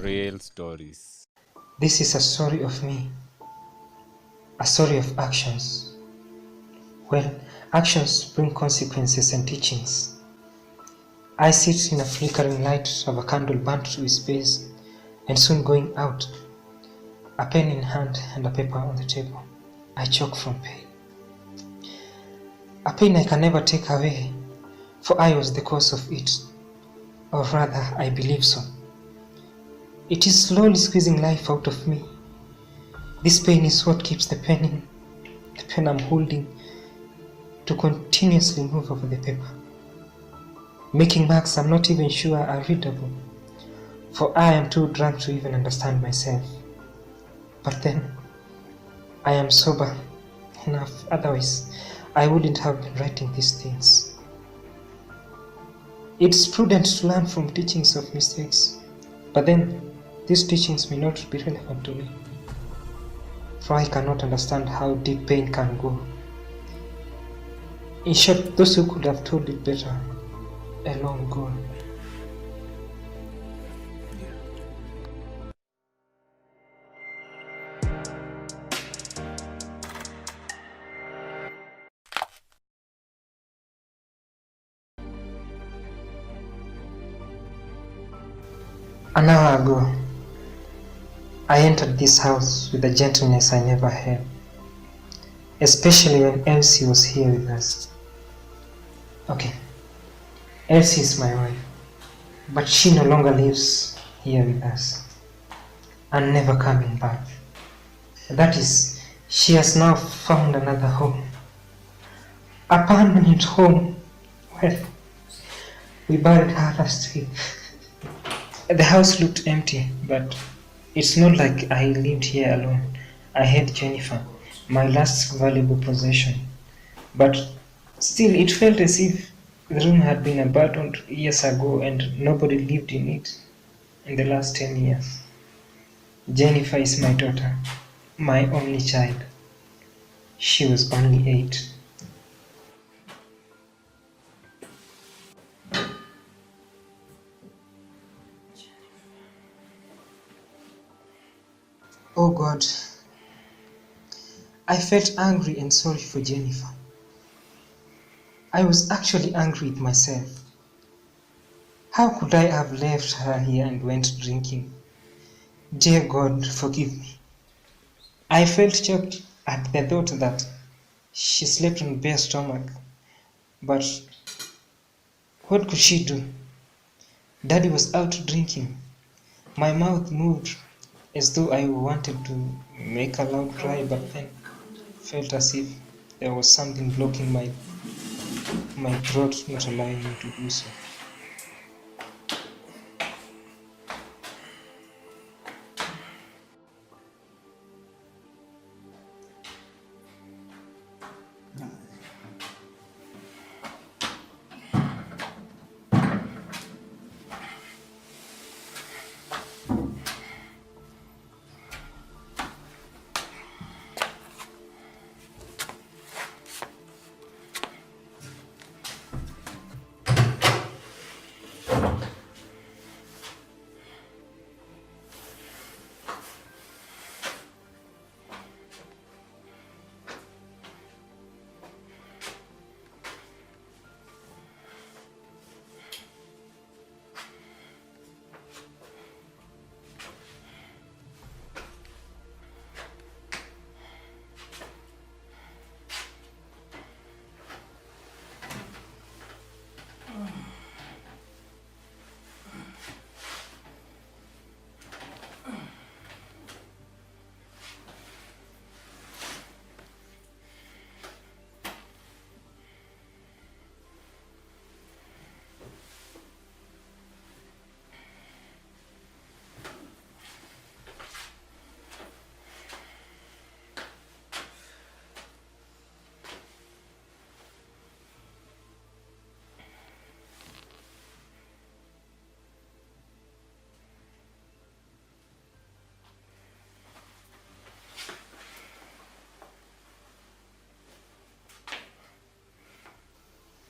Real stories. This is a story of me, a story of actions. Well, actions bring consequences and teachings. I sit in a flickering light of a candle burnt to its base and soon going out, a pen in hand and a paper on the table. I choke from pain. A pain I can never take away, for I was the cause of it, or rather, I believe so. It is slowly squeezing life out of me. This pain is what keeps the pen in, the pen I'm holding, to continuously move over the paper, making marks I'm not even sure are readable, for I am too drunk to even understand myself. But then, I am sober enough, otherwise I wouldn't have been writing these things. It's prudent to learn from teachings of mistakes, but then these teachings may not be relevant to me, for I cannot understand how deep pain can go. In short, those who could have told it better are long gone. An hour ago, I entered this house with a gentleness I never had, especially when Elsie was here with us. Okay, Elsie is my wife, but she no longer lives here with us, and never coming back. That is, she has now found another home, a permanent home. Well, we buried her last week. The house looked empty, but it's not like I lived here alone. I had Jennifer, my last valuable possession. But still, it felt as if the room had been abandoned years ago and nobody lived in it in the last 10 years. Jennifer is my daughter, my only child. She was only 8. Oh God, I felt angry and sorry for Jennifer. I was actually angry with myself. How could I have left her here and went drinking? Dear God, forgive me. I felt choked at the thought that she slept on bare stomach. But what could she do? Daddy was out drinking. My mouth moved as though I wanted to make a loud cry, but then felt as if there was something blocking my throat, not allowing me to do so.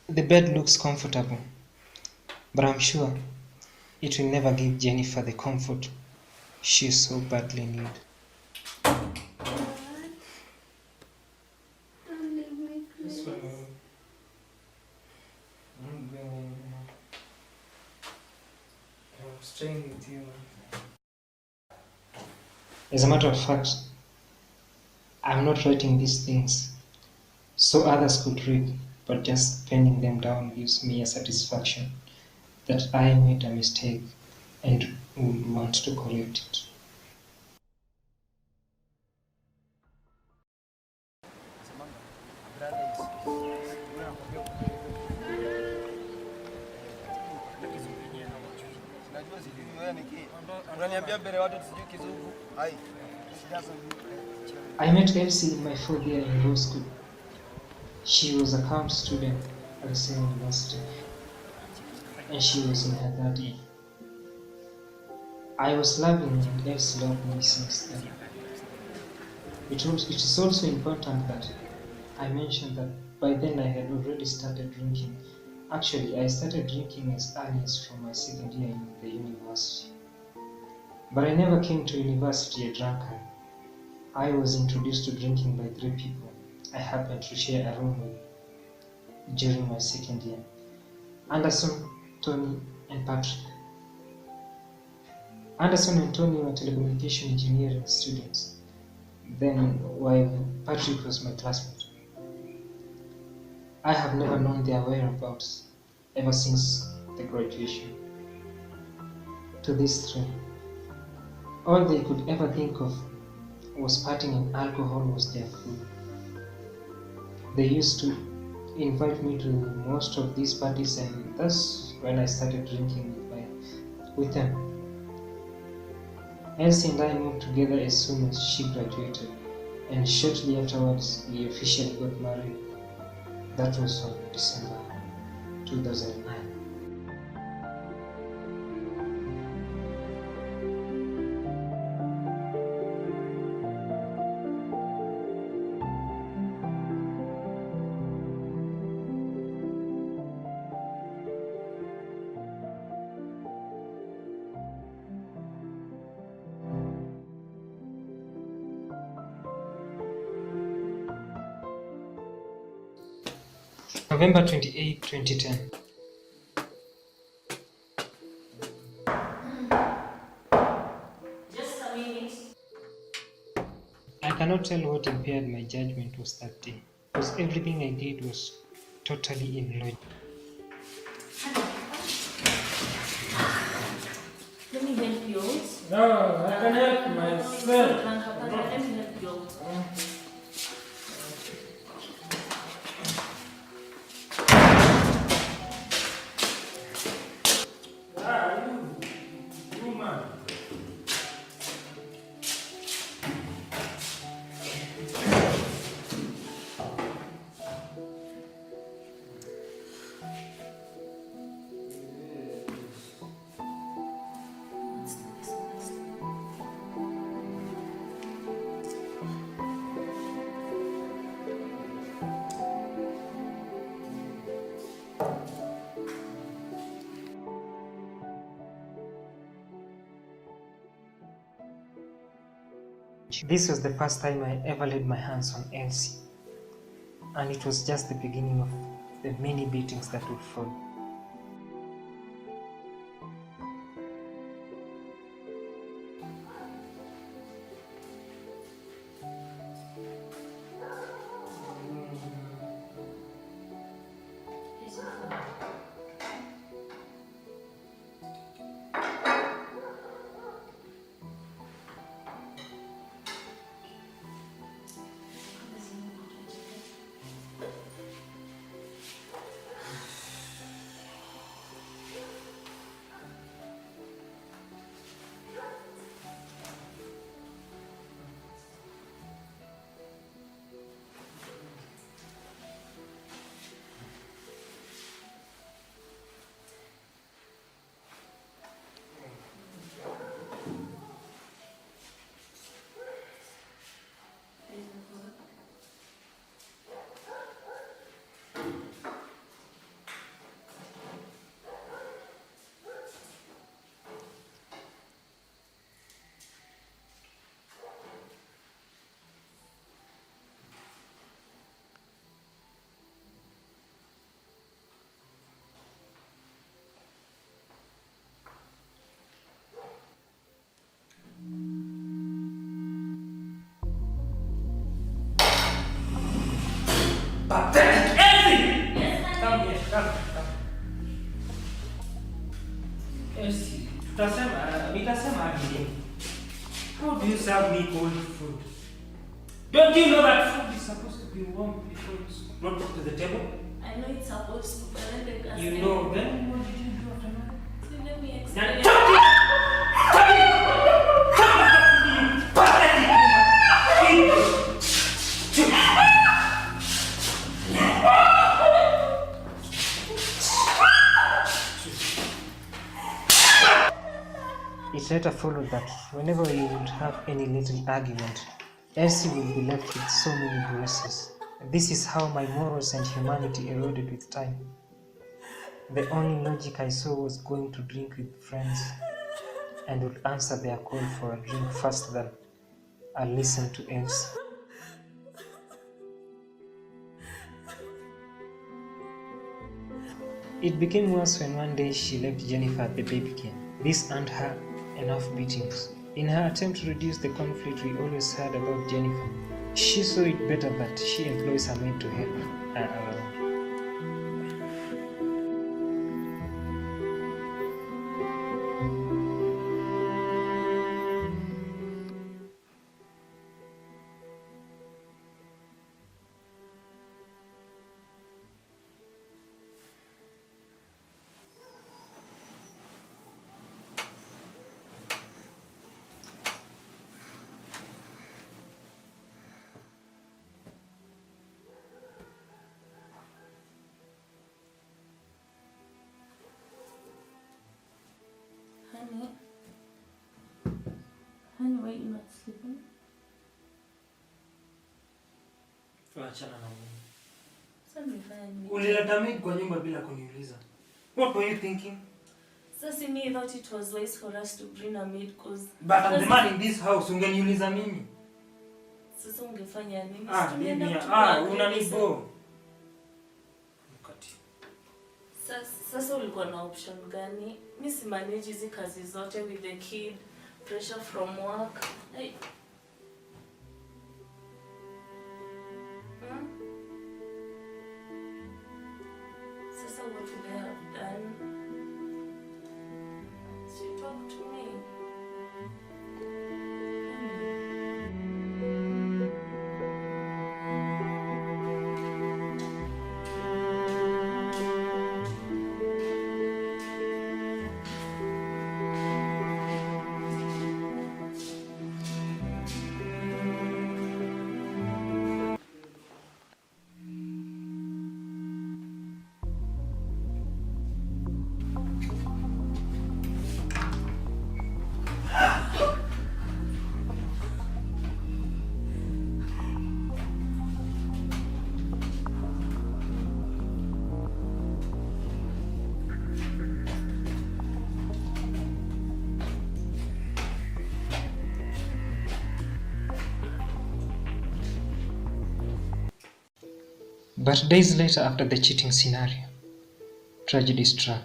The bed looks comfortable, but I'm sure it will never give Jennifer the comfort she so badly need. Don't leave me, please. I'm staying with you. As a matter of fact, I'm not writing these things so others could read, but just penning them down gives me a satisfaction that I made a mistake and would want to correct it. I met Elsie in my fourth year in law school. She was a current student at the same university, and she was in her third year. I was loving and Elsie loved me since then. It is also important that I mention that by then I had already started drinking. Actually, I started drinking as early as from my second year in the university. But I never came to university a drunkard. I was introduced to drinking by three people I happened to share a room with during my second year: Anderson, Tony, and Patrick. Anderson and Tony were telecommunication engineering students, then while Patrick was my classmate. I have never known their whereabouts ever since the graduation. To these three, all they could ever think of was partying and alcohol was their food. They used to invite me to most of these parties, and thus when I started drinking with them. Elsie and I moved together as soon as she graduated, and shortly afterwards we officially got married. That was on December 2009. November 28, 2010. Just a minute. I cannot tell what impaired my judgment was that day, because everything I did was totally in logic. Let me help you. No, I can help myself. Let me help you. Ah, you man. This was the first time I ever laid my hands on Elsie, and it was just the beginning of the many beatings that would follow. Nitasema hadi. How do you serve me cold food? Don't you know that food is supposed to be warm before it's brought up to the table? I know it's supposed to, but then the gas. You know, then what did you do after that? So let me Now, explain. stop it! It later followed that whenever we would have any little argument, Elsie would be left with so many bruises. This is how my morals and humanity eroded with time. The only logic I saw was going to drink with friends and would answer their call for a drink faster than I listened to Elsie. It became worse when one day she left Jennifer at the baby care. This earned her enough beatings. In her attempt to reduce the conflict we always heard about Jennifer, she saw it better that she employs her maid to help her around. Honey, why are you not sleeping? Achana na mimi. Sasa nimefanya nini? Ulileta maid kwa nyumba bila kuniuliza. What were you thinking? Sasa me thought it was wise for us to bring a maid cause. But I'm the man in this house, ungeniuliza mimi. Sasa ungefanya nini? Unanibo. Sasa ulikuwa na option gani? Mimi si manage hizi kazi zote with the kid, pressure from work. Hey. Sasa what would I have done? So you talk to me. But days later, after the cheating scenario, tragedy struck.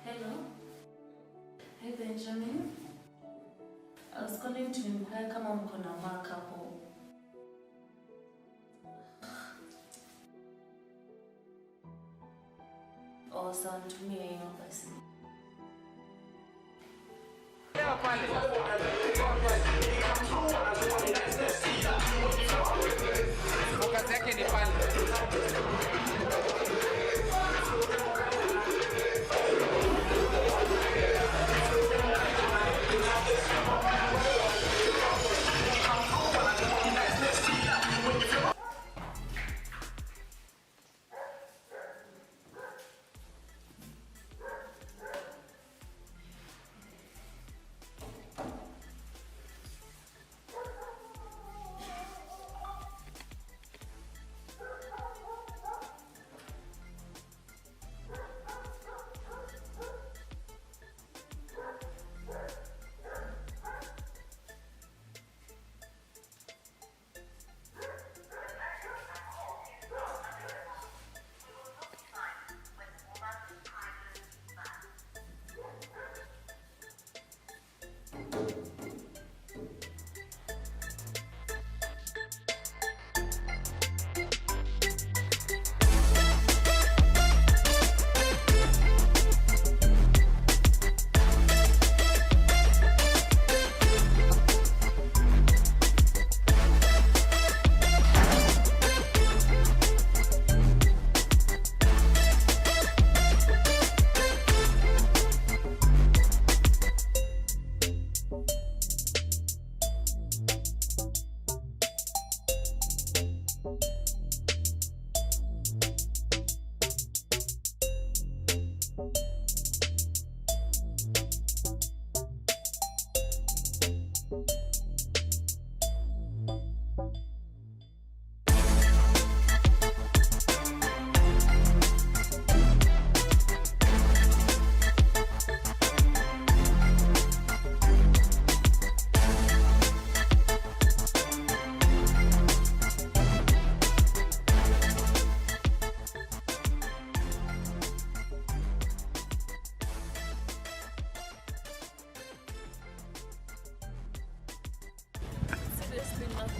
Hello? Hey Benjamin? I was calling to inquire kama mko na work hapo. sawa, nitumie hiyo basi. Kazi yake ni pale.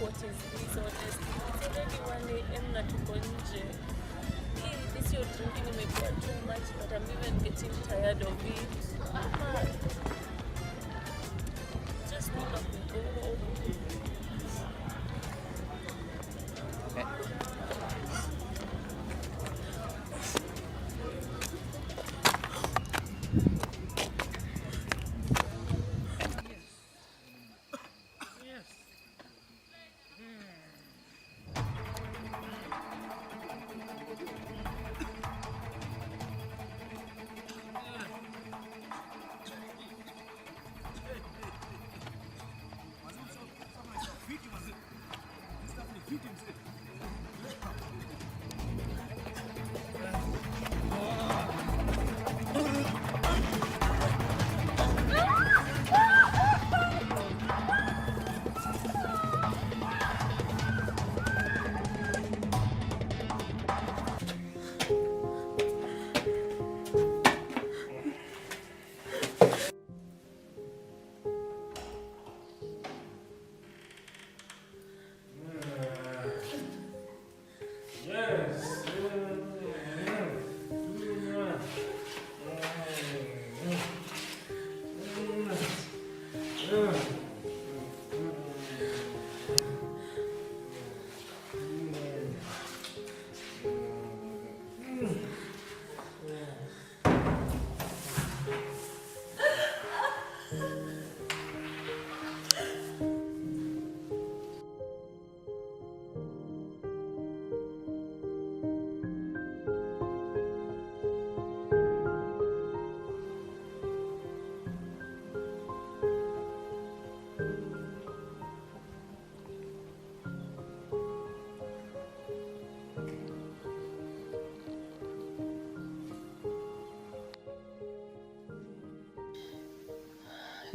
What is this honestly? It's already 1 AM na tuko nje. This your drinking imekuwa too much, but I'm even getting tired of it. Just pick up and go home.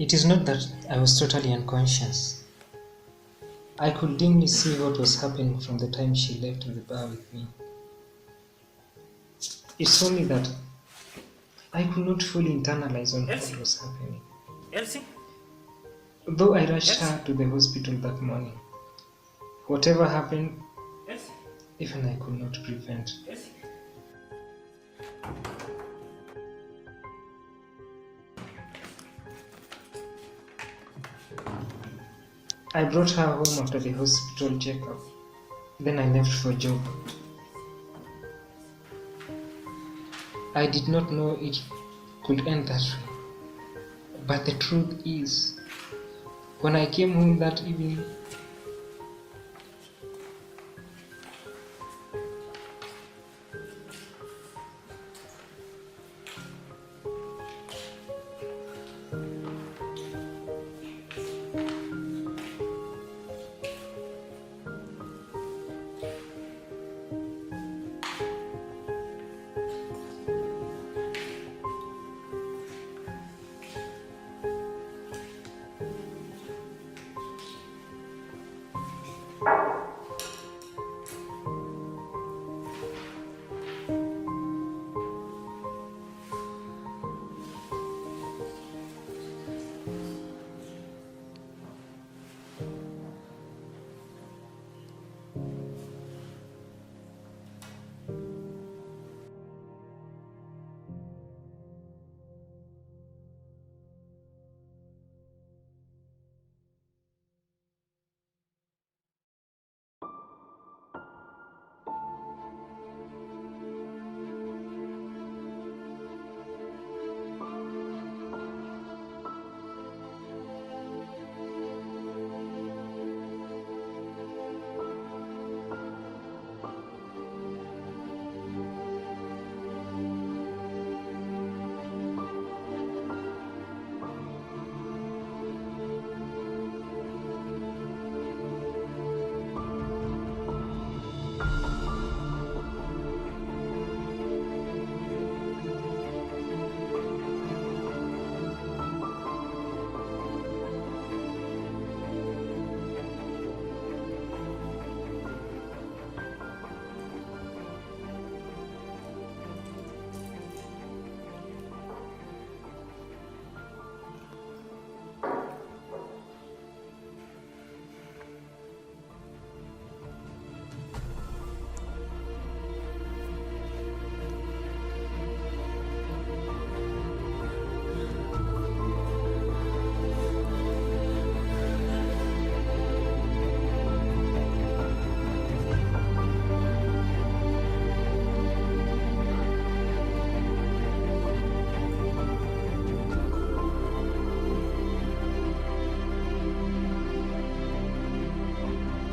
It is not that I was totally unconscious. I could dimly see what was happening from the time she left the bar with me. It's only that I could not fully internalize on Elsie? what was happening. Elsie? Though I rushed Elsie? her to the hospital that morning, whatever happened, Elsie? even I could not prevent. Elsie? I brought her home after the hospital checkup. Then I left for job. I did not know it could end that way. But the truth is, when I came home that evening,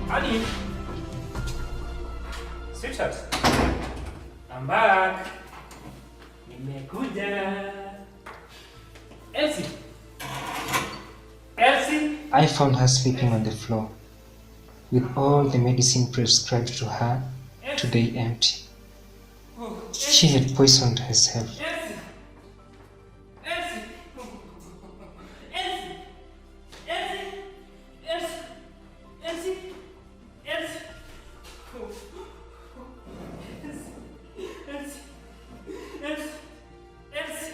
Honey. Sweetheart. I'm back. Nimekuja. Elsie. Elsie. I found her sleeping on the floor, with all the medicine prescribed to her today empty. Oh, She had poisoned herself. Elsie. Elsie. Elsie. Elsie. Elsie. Elsie. Elsie. Elsie. Elsie.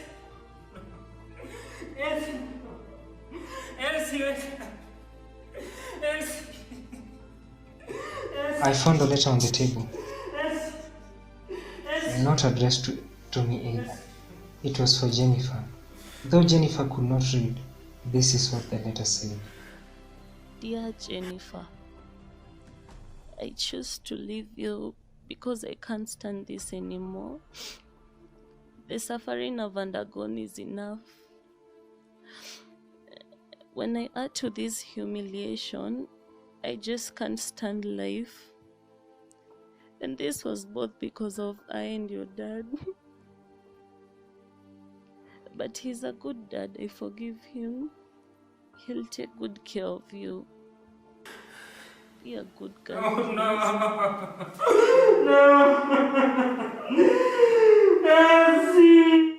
Elsie. Elsie. Elsie. Elsie. I found a letter on the table, Elsie. Elsie. not addressed to me either. It was for Jennifer. Though Jennifer could not read, this is what the letter said. Dear Jennifer, I choose to leave you because I can't stand this anymore. The suffering I've undergone is enough. When I add to this humiliation, I just can't stand life. And this was both because of I and your dad. But he's a good dad, I forgive him. He'll take good care of you. Be a good girl. Oh please. no! Elsie!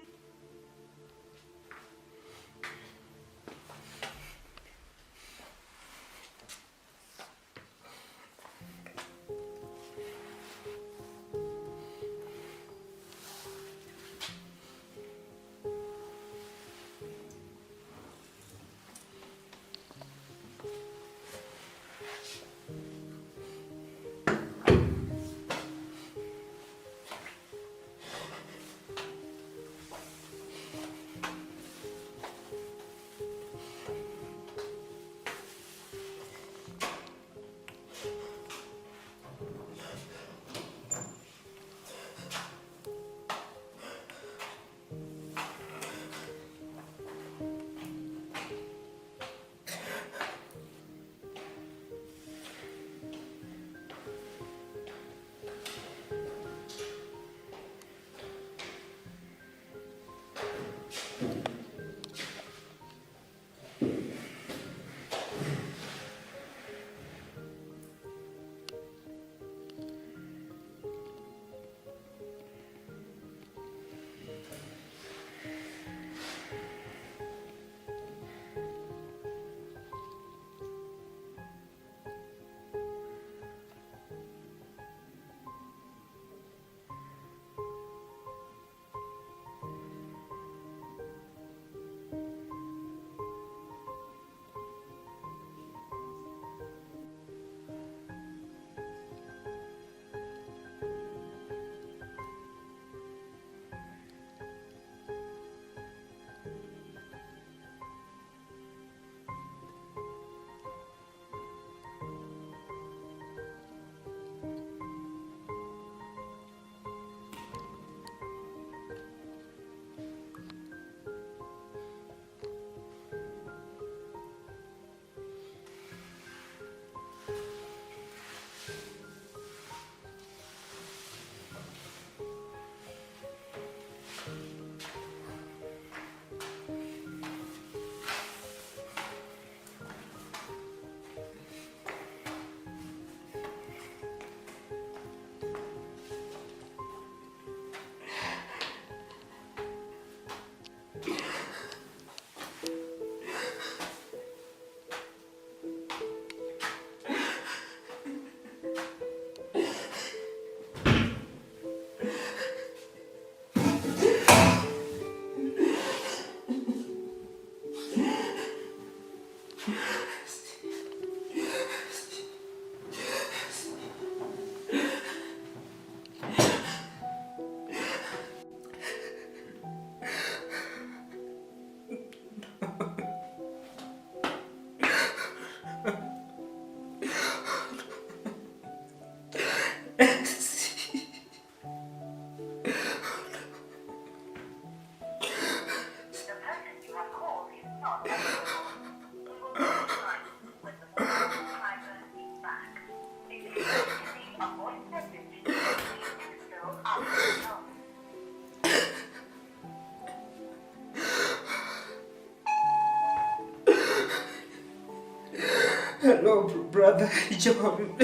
Oh, brother John.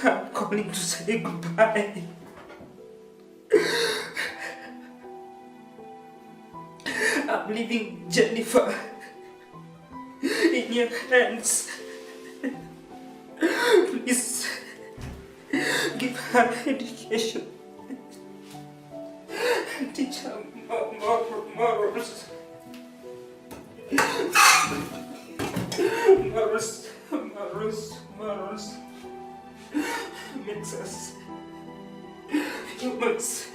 I'm calling to say goodbye. I'm leaving Jennifer in your hands. Please give her education. Teach her morals. Morals makes us humans.